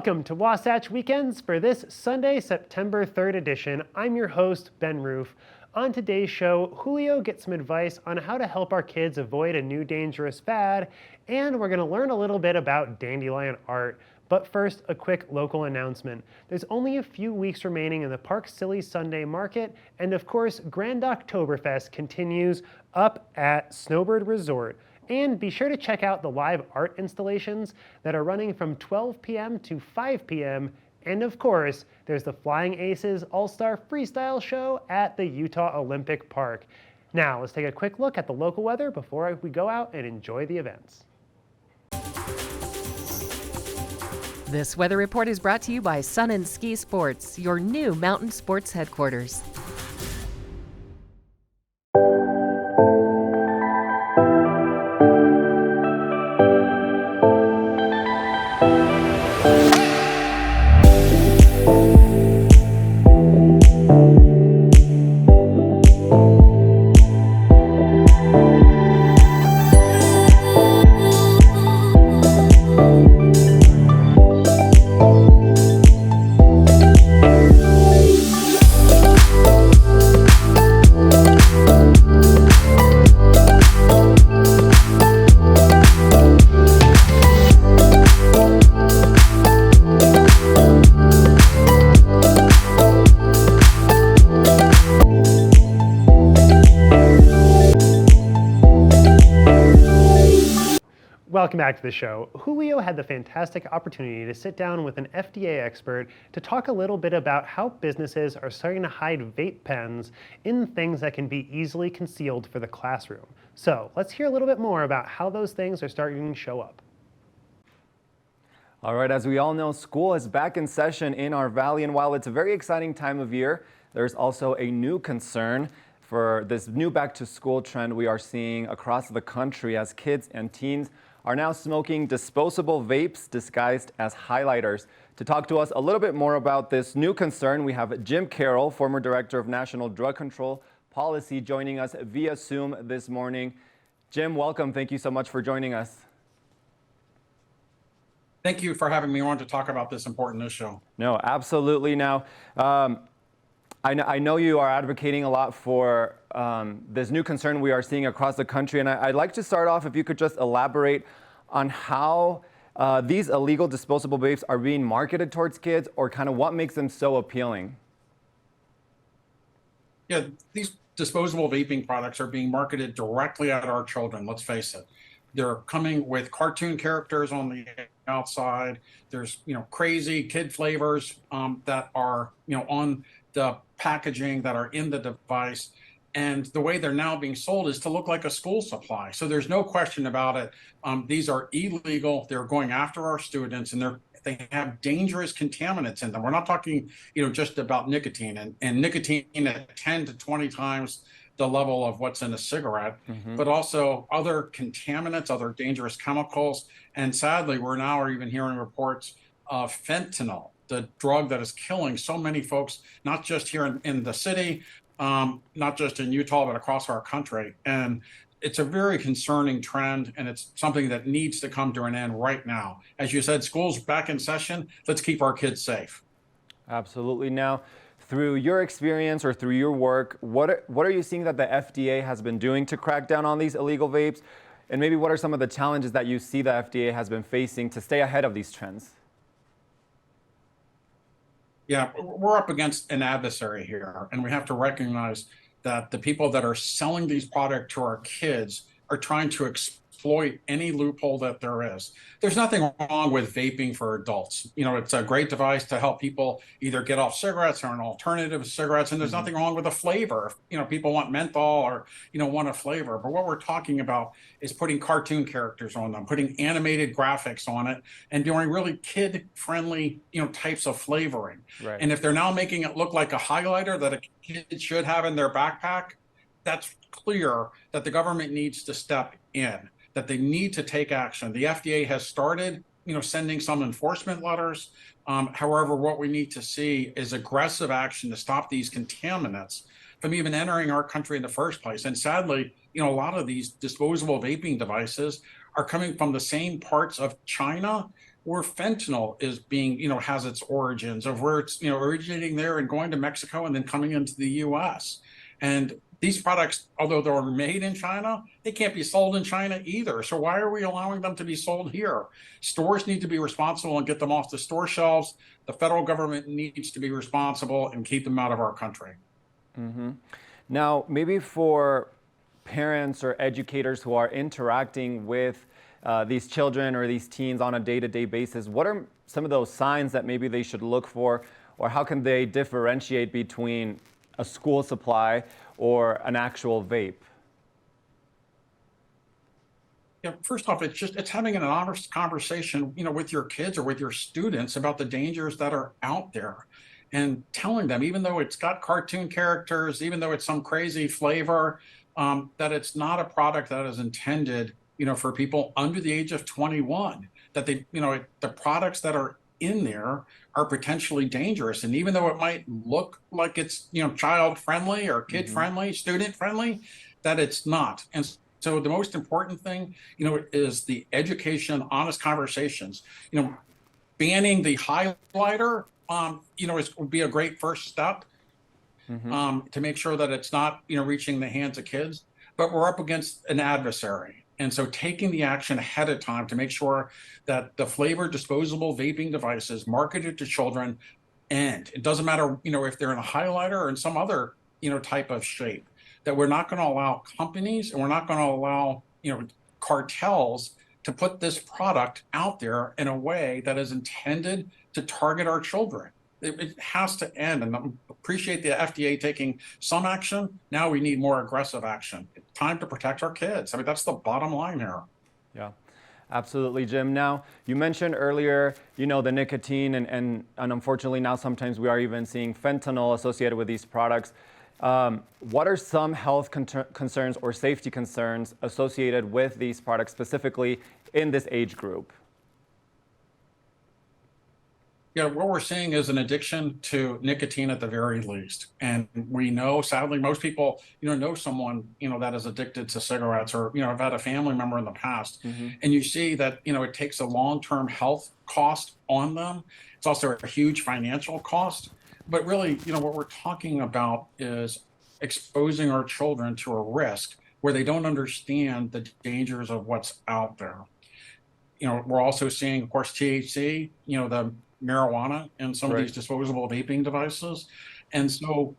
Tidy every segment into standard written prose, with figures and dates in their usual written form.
Welcome to Wasatch Weekends for this Sunday, September 3rd edition. I'm your host, Ben Roof. On today's show, Julio gets some advice on how to help our kids avoid a new dangerous fad, and we're going to learn a little bit about dandelion art. But first, a quick local announcement. There's only a few weeks remaining in the Park Silly Sunday Market, and of course, Grand Oktoberfest continues up at Snowbird Resort. And be sure to check out the live art installations that are running from 12 p.m. to 5 p.m. And of course, there's the Flying Aces All-Star Freestyle Show at the Utah Olympic Park. Now, let's take a quick look at the local weather before we go out and enjoy the events. This weather report is brought to you by Sun and Ski Sports, your new mountain sports headquarters. Welcome back to the show. Julio had the fantastic opportunity to sit down with an FDA expert to talk a little bit about how businesses are starting to hide vape pens in things that can be easily concealed for the classroom. So let's hear a little bit more about how those things are starting to show up. All right, as we all know, school is back in session in our valley, and while it's a very exciting time of year, there's also a new concern for this new back-to-school trend we are seeing across the country as kids and teens are now smoking disposable vapes disguised as highlighters. To talk to us a little bit more about this new concern, we have Jim Carroll, former Director of National Drug Control Policy, joining us via Zoom this morning. Jim, welcome. Thank you so much for joining us. Thank you for having me on to talk about this important issue. No, absolutely. Now, I know you are advocating a lot for this new concern we are seeing across the country, and I'd like to start off if you could just elaborate on how these illegal disposable vapes are being marketed towards kids, or kind of what makes them so appealing. Yeah, these disposable vaping products are being marketed directly at our children, let's face it. They're coming with cartoon characters on the outside. There's, crazy kid flavors that are, on the packaging, that are in the device. And the way they're now being sold is to look like a school supply. So there's no question about it. These are illegal. They're going after our students, and they have dangerous contaminants in them. We're not talking, just about nicotine and nicotine at 10 to 20 times the level of what's in a cigarette, but also other contaminants, other dangerous chemicals. And sadly, we're now even hearing reports of fentanyl, the drug that is killing so many folks, not just here in the city, not just in Utah, but across our country. And it's a very concerning trend, and it's something that needs to come to an end right now. As you said, school's back in session. Let's keep our kids safe. Absolutely. Now, through your experience or through your work, what are you seeing that the FDA has been doing to crack down on these illegal vapes? And maybe what are some of the challenges that you see the FDA has been facing to stay ahead of these trends? Yeah, we're up against an adversary here, and we have to recognize that the people that are selling these products to our kids are trying to exploit any loophole that there is. There's nothing wrong with vaping for adults. It's a great device to help people either get off cigarettes or an alternative to cigarettes, and there's nothing wrong with a flavor. People want menthol or, want a flavor. But what we're talking about is putting cartoon characters on them, putting animated graphics on it, and doing really kid-friendly, types of flavoring. Right. And if they're now making it look like a highlighter that a kid should have in their backpack, that's clear that the government needs to step in, that they need to take action. The FDA has started, sending some enforcement letters. However, what we need to see is aggressive action to stop these contaminants from even entering our country in the first place. And sadly, a lot of these disposable vaping devices are coming from the same parts of China where fentanyl is being, has its origins, of where it's, originating there and going to Mexico and then coming into the US. And these products, although they're made in China, they can't be sold in China either. So why are we allowing them to be sold here? Stores need to be responsible and get them off the store shelves. The federal government needs to be responsible and keep them out of our country. Now, maybe for parents or educators who are interacting with these children or these teens on a day-to-day basis, what are some of those signs that maybe they should look for, or how can they differentiate between a school supply or an actual vape? Yeah, first off, it's having an honest conversation, with your kids or with your students about the dangers that are out there, and telling them, even though it's got cartoon characters, even though it's some crazy flavor, that it's not a product that is intended, for people under the age of 21. That the products that are in there are potentially dangerous, and even though it might look like it's, child friendly or kid friendly, student friendly, that it's not. And so the most important thing, is the education, honest conversations. Banning the highlighter, would be a great first step, to make sure that it's not, reaching the hands of kids. But we're up against an adversary. And so taking the action ahead of time to make sure that the flavored disposable vaping devices marketed to children end. It doesn't matter, if they're in a highlighter or in some other, type of shape, that we're not going to allow companies and we're not going to allow, cartels to put this product out there in a way that is intended to target our children. It has to end, and I appreciate the FDA taking some action. Now we need more aggressive action. It's time to protect our kids. I mean, that's the bottom line here. Yeah, absolutely, Jim. Now, you mentioned earlier, the nicotine, and unfortunately now sometimes we are even seeing fentanyl associated with these products. What are some health concerns or safety concerns associated with these products, specifically in this age group? Yeah, what we're seeing is an addiction to nicotine at the very least. And we know, sadly, most people, know someone, that is addicted to cigarettes, or, have had a family member in the past. And you see that, it takes a long-term health cost on them. It's also a huge financial cost. But really, what we're talking about is exposing our children to a risk where they don't understand the dangers of what's out there. We're also seeing, of course, THC, the marijuana in some of these disposable vaping devices. And so,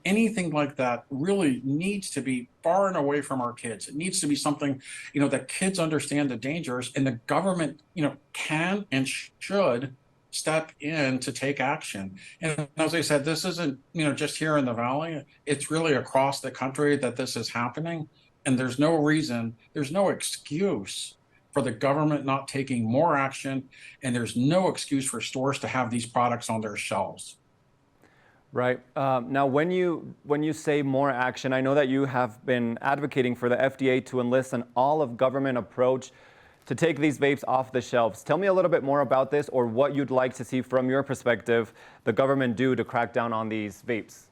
anything like that really needs to be far and away from our kids. It needs to be something, that kids understand the dangers, and the government, can and should step in to take action. And as I said, this isn't, just here in the Valley. It's really across the country that this is happening. And there's no reason, there's no excuse for the government not taking more action, and there's no excuse for stores to have these products on their shelves. Right. Now, when you say more action, I know that you have been advocating for the FDA to enlist an all-of-government approach to take these vapes off the shelves. Tell me a little bit more about this, or what you'd like to see from your perspective the government do to crack down on these vapes.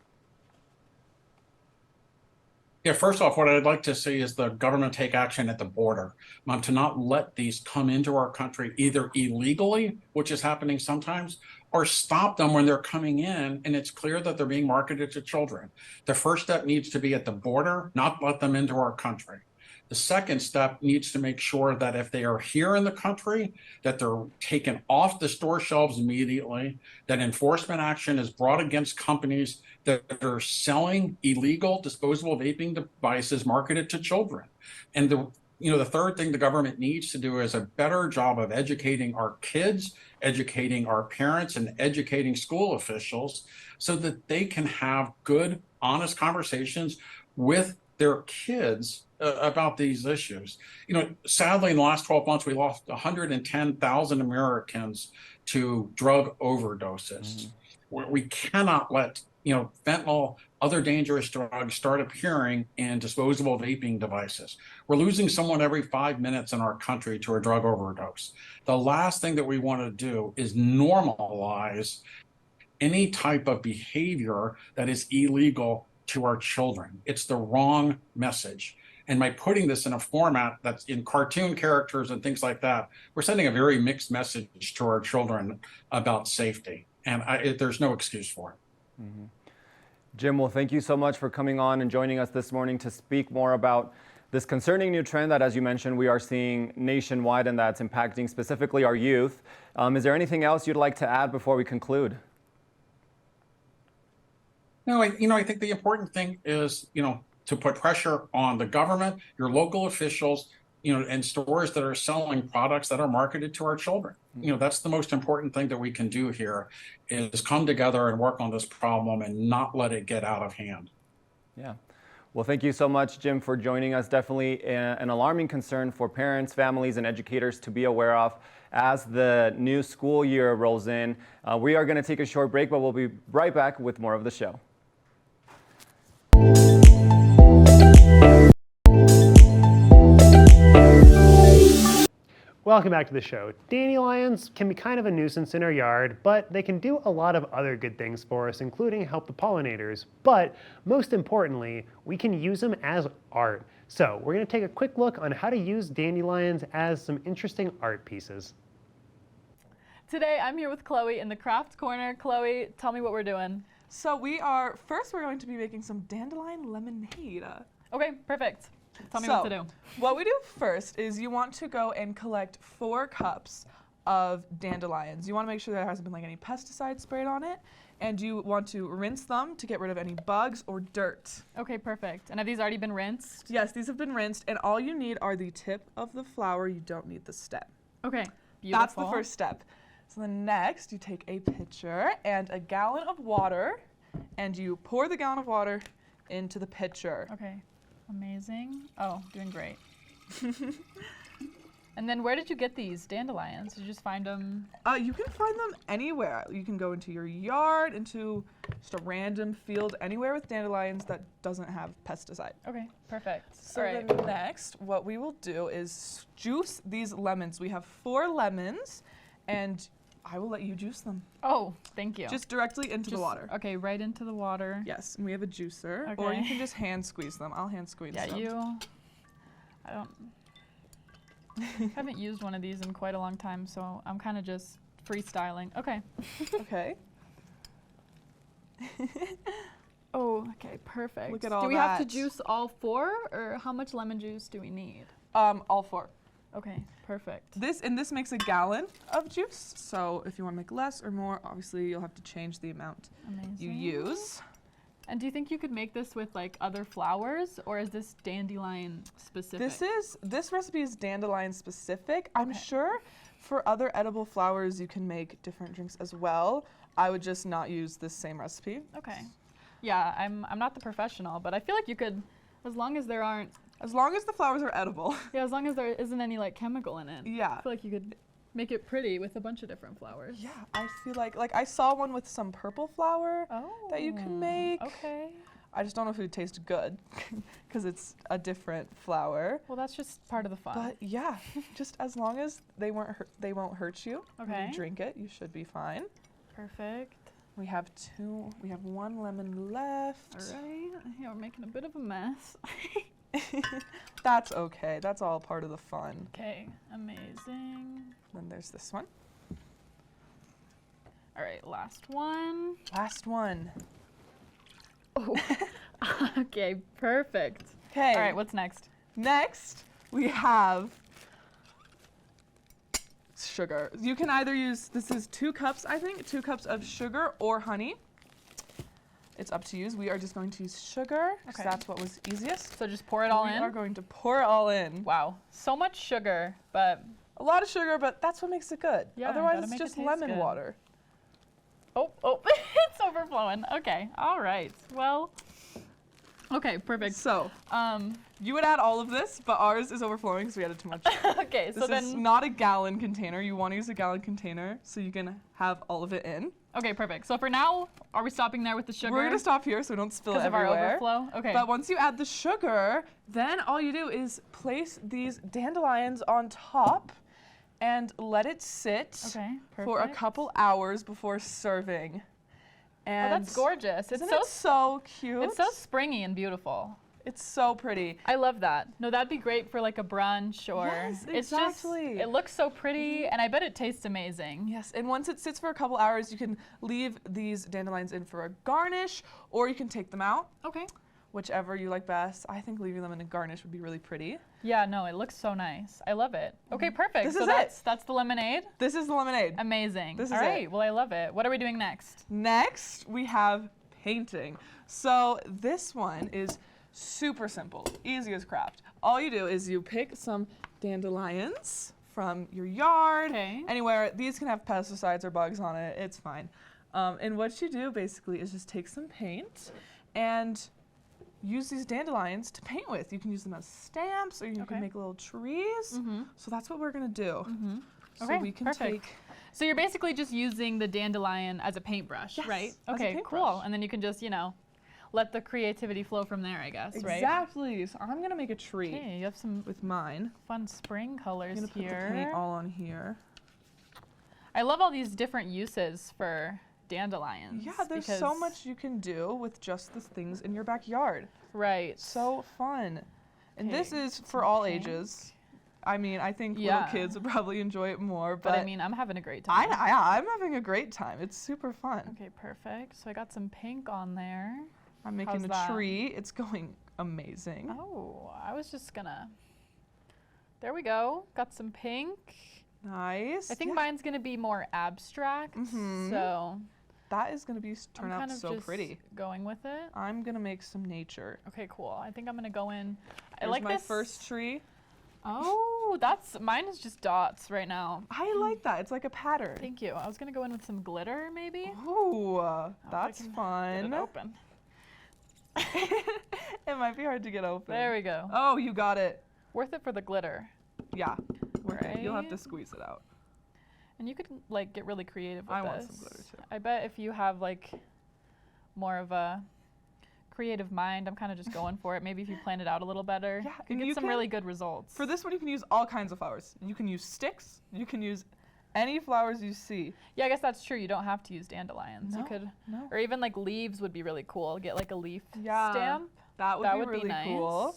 Yeah, first off, what I'd like to see is the government take action at the border, to not let these come into our country either illegally, which is happening sometimes, or stop them when they're coming in and it's clear that they're being marketed to children. The first step needs to be at the border, not let them into our country. The second step needs to make sure that if they are here in the country, that they're taken off the store shelves immediately, that enforcement action is brought against companies that are selling illegal disposable vaping devices marketed to children. And the third thing the government needs to do is a better job of educating our kids, educating our parents, and educating school officials so that they can have good, honest conversations with their kids about these issues. Sadly, in the last 12 months, we lost 110,000 Americans to drug overdoses. We cannot let, fentanyl, other dangerous drugs start appearing in disposable vaping devices. We're losing someone every 5 minutes in our country to a drug overdose. The last thing that we want to do is normalize any type of behavior that is illegal to our children. It's the wrong message. And by putting this in a format that's in cartoon characters and things like that, we're sending a very mixed message to our children about safety. And there's no excuse for it. Mm-hmm. Jim, well, thank you so much for coming on and joining us this morning to speak more about this concerning new trend that, as you mentioned, we are seeing nationwide and that's impacting specifically our youth. Is there anything else you'd like to add before we conclude? No, I think the important thing is, to put pressure on the government, your local officials, and stores that are selling products that are marketed to our children. That's the most important thing that we can do here is come together and work on this problem and not let it get out of hand. Yeah. Well, thank you so much, Jim, for joining us. Definitely an alarming concern for parents, families, and educators to be aware of as the new school year rolls in. We are going to take a short break, but we'll be right back with more of the show. Welcome back to the show. Dandelions can be kind of a nuisance in our yard, but they can do a lot of other good things for us, including help the pollinators. But most importantly, we can use them as art. So we're going to take a quick look on how to use dandelions as some interesting art pieces. Today I'm here with Chloe in the craft corner. Chloe, tell me what we're doing. So we're going to be making some dandelion lemonade. Okay, perfect. Tell me what to do. What we do first is you want to go and collect 4 cups of dandelions. You want to make sure there hasn't been like any pesticide sprayed on it, and you want to rinse them to get rid of any bugs or dirt. Okay, perfect. And have these already been rinsed? Yes, these have been rinsed, and all you need are the tip of the flower. You don't need the stem. Okay, beautiful. That's the first step. So then next, you take a pitcher and a gallon of water, and you pour the gallon of water into the pitcher. Okay. Amazing. Oh, doing great. And then where did you get these dandelions? Did you just find them? You can find them anywhere. You can go into your yard, into just a random field, anywhere with dandelions that doesn't have pesticide. Okay, perfect. So all right. then next, what we will do is juice these lemons. We have 4 lemons, and I will let you juice them. Oh, thank you. Just directly into the water. Okay, right into the water. Yes, and we have a juicer, Okay. or you can just hand squeeze them. I'll hand squeeze them. Yeah, I haven't used one of these in quite a long time, so I'm kind of just freestyling. Okay. Okay. Oh, okay, perfect. Look at all Do we have to that. juice all 4, or how much lemon juice do we need? All 4. Okay, perfect. This makes a gallon of juice. So if you want to make less or more, obviously you'll have to change the amount you use. And do you think you could make this with like other flowers, or is this dandelion specific? This recipe is dandelion specific. I'm sure for other edible flowers you can make different drinks as well. I would just not use this same recipe. Okay. Yeah, I'm not the professional, but I feel like you could, as long as there aren't. As long as the flowers are edible. Yeah, as long as there isn't any like chemical in it. Yeah. I feel like you could make it pretty with a bunch of different flowers. Yeah, I feel like I saw one with some purple flower that you can make. Okay. I just don't know if it would taste good because it's a different flower. Well, that's just part of the fun. But yeah, just as long as they won't hurt you. Okay. When you drink it, you should be fine. Perfect. We have 1 lemon left. All right. Yeah, we're making a bit of a mess. That's okay. That's all part of the fun. Okay, amazing. Then there's this one. All right, last one. Last one. Oh. Okay, perfect. Okay. All right, what's next? Next, we have sugar. You can either use, this is 2 cups, I think, 2 cups of sugar or honey. It's up to you. We are just going to use sugar because that's what was easiest. So just pour it all in? We are going to pour it all in. Wow, so much sugar, but... A lot of sugar, but that's what makes it good. Yeah, Otherwise, gotta it's make it just taste lemon good. water. Oh, it's overflowing. Okay, all right. Well, okay, perfect. So, you would add all of this, but ours is overflowing because we added too much. Okay, so This then... is not a gallon container. You want to use a gallon container so you can have all of it in. Okay, perfect. So for now, are we stopping there with the sugar? We're going to stop here so we don't spill it because of our everywhere. overflow? Okay. But once you add the sugar, then all you do is place these dandelions on top and let it sit for a perfect. couple hours before serving. And oh, that's gorgeous. Isn't it so cute? It's so springy and beautiful. It's so pretty. I love that. No, that'd be great for like a brunch or Yes, it's just, exactly. it looks so pretty and I bet it tastes amazing. Yes, and once it sits for a couple hours, you can leave these dandelions in for a garnish, or you can take them out, Okay. whichever you like best. I think leaving them in a garnish would be really pretty. Yeah, no, it looks so nice. I love it. Okay, perfect. This so is it. that's the lemonade. This is the lemonade. Amazing. This is All right, it. well, I love it. What are we doing next? Next, we have painting. So this one is super simple, easy as craft. All you do is you pick some dandelions from your yard, Okay. anywhere. These can have pesticides or bugs on it, it's fine. And what you do basically is just take some paint and use these dandelions to paint with. You can use them as stamps, or you Okay. can make little trees. So that's what we're gonna do. So Okay, we can perfect. take, So you're basically just using the dandelion as a paintbrush, Yes, right? as a Okay, cool. paintbrush. And then you can just, let the creativity flow from there, I guess, right? exactly. So I'm gonna make a tree Okay, you have some with mine. fun spring I'm colors gonna put here. the paint all on here. I love all these different uses for dandelions. Yeah, there's so because- much you can do with just the things in your backyard. Right. So fun. And this Okay, is for some all pink. ages. I mean, I think Yeah. little kids would probably enjoy it more, but but I mean, I'm having a great time. I'm having a great time. It's super fun. Okay, perfect. So I got some pink on there. I'm making How's a that? tree. It's going amazing. Oh, I was just gonna. There we go. Got some pink. Nice. I think Yeah, mine's gonna be more abstract. Mhm. So that is gonna be turn I'm out kind of so just pretty. going with it. I'm gonna make some nature. Okay, cool. I think I'm gonna go in. I Here's like my this. first tree. Oh, that's mine is just dots right now. I like that. It's like a pattern. Thank you. I was gonna go in with some glitter maybe. Ooh, I that's can Get fun. it open. It might be hard to get open. There we go. Oh, you got it. Worth it for the glitter. Yeah. Worth it. You'll have to Right. squeeze it out. And you could like get really creative with I this. want some glitter, too. I bet if you have like more of a creative mind, I'm kind of just going for it. Maybe if you plan it out a little better, Yeah, you could and get you some can- really good results. For this one, you can use all kinds of flowers. You can use sticks. You can use any flowers you see. Yeah, I guess that's true. You don't have to use dandelions. You No, could, no. or even like leaves would be really cool. Get like a leaf Yeah, stamp. That would That be would really be nice. cool.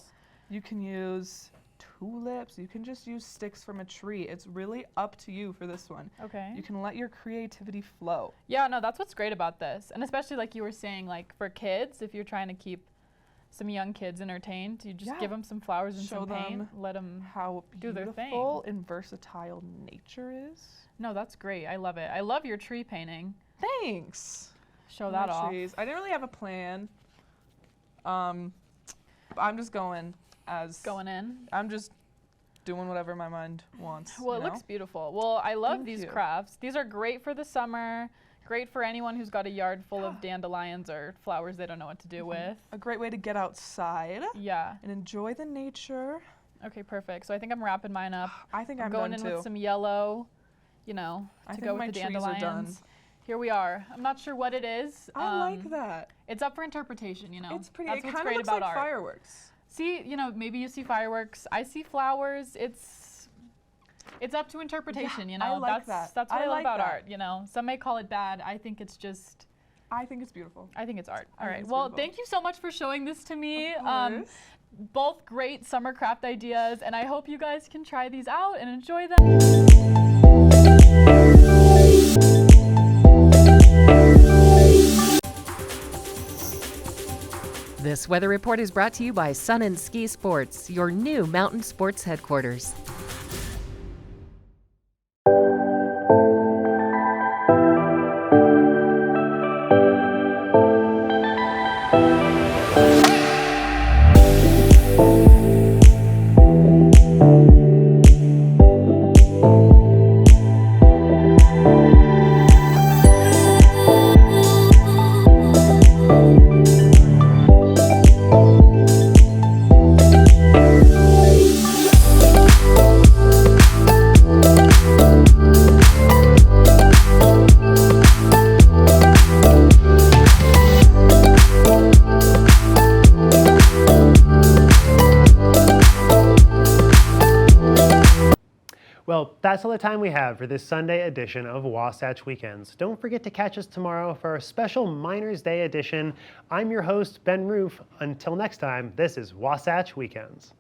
You can use tulips. You can just use sticks from a tree. It's really up to you for this one. Okay. You can let your creativity flow. Yeah, no, that's what's great about this. And especially like you were saying, like for kids, if you're trying to keep some young kids entertained, you just Yeah. give them some flowers and Show some paint, them let them. How Do their thing. beautiful and versatile nature is. No, that's great. I love it. I love your tree painting. Thanks. Show My that off. trees. I didn't really have a plan. I'm just going as Going in. I'm just doing whatever my mind wants. Well, you it looks know? beautiful. Well, I love Thank these you. crafts. These are great for the summer. Great for anyone who's got a yard full of dandelions or flowers they don't know what to do with. a great way to get outside Yeah. and enjoy the nature. Okay, perfect. So I think I'm wrapping mine up. I think I'm I'm going done in too. with some yellow, I to think go my with the trees are dandelions. done. Here we are. I'm not sure what it is. I like that. It's up for interpretation, you know. It's pretty. That's It what's kind of great looks about like art. fireworks. See, maybe you see fireworks. I see flowers. It's up to interpretation, Yeah, you know. I like that's that. That's what I I love like about that. art, you know. Some may call it bad. I think it's just I think it's beautiful. I think it's art. I All think right. it's Well, beautiful. thank you so much for showing this to me. Of course. Both great summer craft ideas, and I hope you guys can try these out and enjoy them. This weather report is brought to you by Sun and Ski Sports, your new mountain sports headquarters. Well, that's all the time we have for this Sunday edition of Wasatch Weekends. Don't forget to catch us tomorrow for our special Miners Day edition. I'm your host, Ben Roof. Until next time, this is Wasatch Weekends.